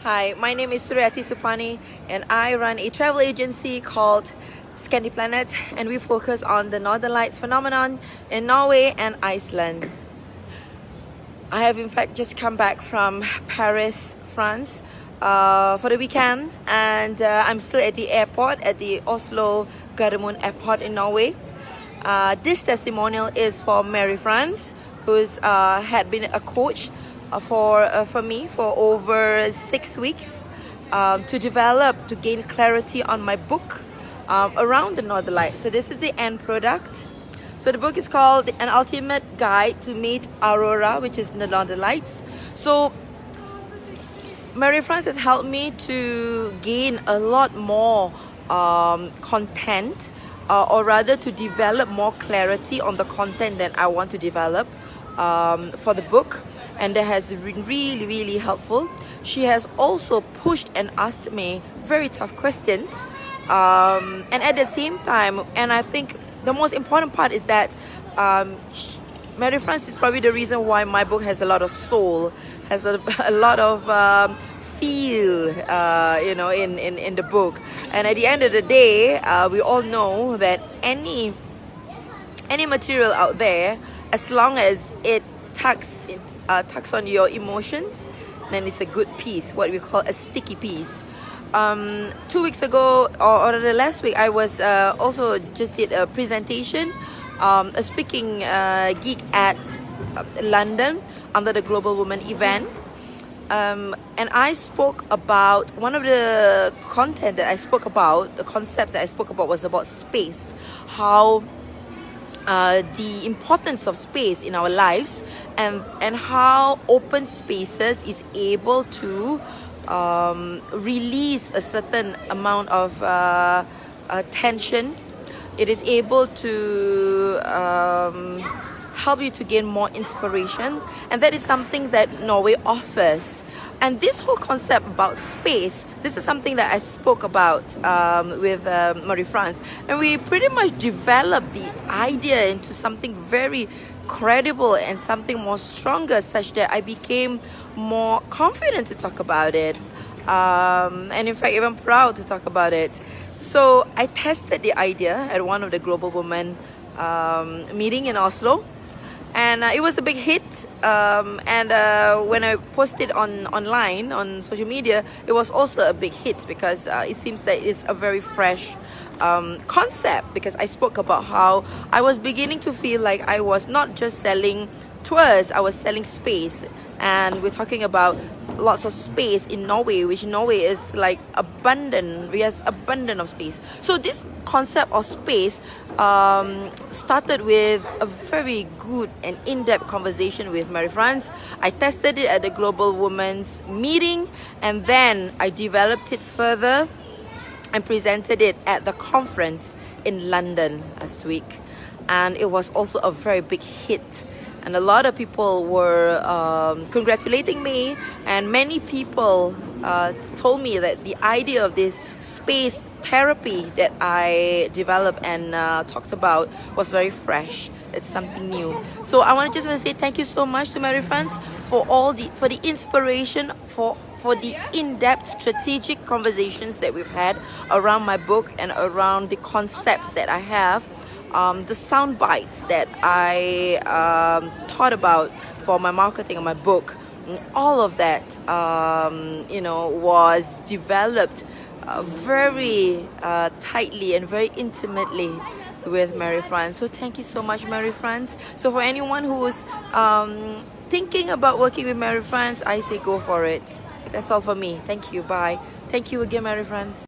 Hi, my name is Suryati Supani and I run a travel agency called Scandy Planet, and we focus on the Northern Lights phenomenon in Norway and Iceland. I have in fact just come back from Paris, France for the weekend, and I'm still at the airport, at the Oslo Gardermoen airport in Norway. This testimonial is for Mary France, who's had been a coach for me for over 6 weeks to gain clarity on my book around the Northern Lights. So this is the end product. So the book is called An Ultimate Guide to Meet Aurora, which is the Northern Lights. So Mary France has helped me to gain a lot more content, or rather to develop more clarity on the content that I want to develop for the book, and that has been really helpful. She has also pushed and asked me very tough questions, and at the same time, and I think the most important part is that Mary France is probably the reason why my book has a lot of soul, has a lot of feel, in the book. And at the end of the day, we all know that any material out there, as long as it tucks on your emotions, then it's a good piece, what we call a sticky piece. 2 weeks ago, or the last week, I was also just did a presentation, a speaking gig at London under the Global Women event. And I spoke about one of the content that I spoke about, the concepts that I spoke about was about space, how the importance of space in our lives, and how open spaces is able to release a certain amount of tension. It is able to help you to gain more inspiration, and that is something that Norway offers. And this whole concept about space, this is something that I spoke about with Marie France, and we pretty much developed the idea into something very credible and something more stronger, such that I became more confident to talk about it, and in fact even proud to talk about it. So I tested the idea at one of the Global Women meeting in Oslo, and it was a big hit, and when I posted online on social media, it was also a big hit, because it seems that it's a very fresh concept, because I spoke about how I was beginning to feel like I was not just selling tours, I was selling space. And we're talking about lots of space in Norway, which Norway is like abundant. We have abundant of space. So this concept of space started with a very good and in-depth conversation with Mary France. I tested it at the Global Women's meeting, and then I developed it further and presented it at the conference in London last week. And it was also a very big hit. And a lot of people were congratulating me, and many people told me that the idea of this space therapy that I developed and talked about was very fresh. It's something new. So I want to say thank you so much to Mary France for the inspiration, for the in-depth strategic conversations that we've had around my book and around the concepts that I have. The sound bites that I thought about for my marketing of my book, all of that, was developed very tightly and very intimately with Mary France. So thank you so much, Mary France. So for anyone who's thinking about working with Mary France, I say go for it. That's all for me. Thank you. Bye. Thank you again, Mary France.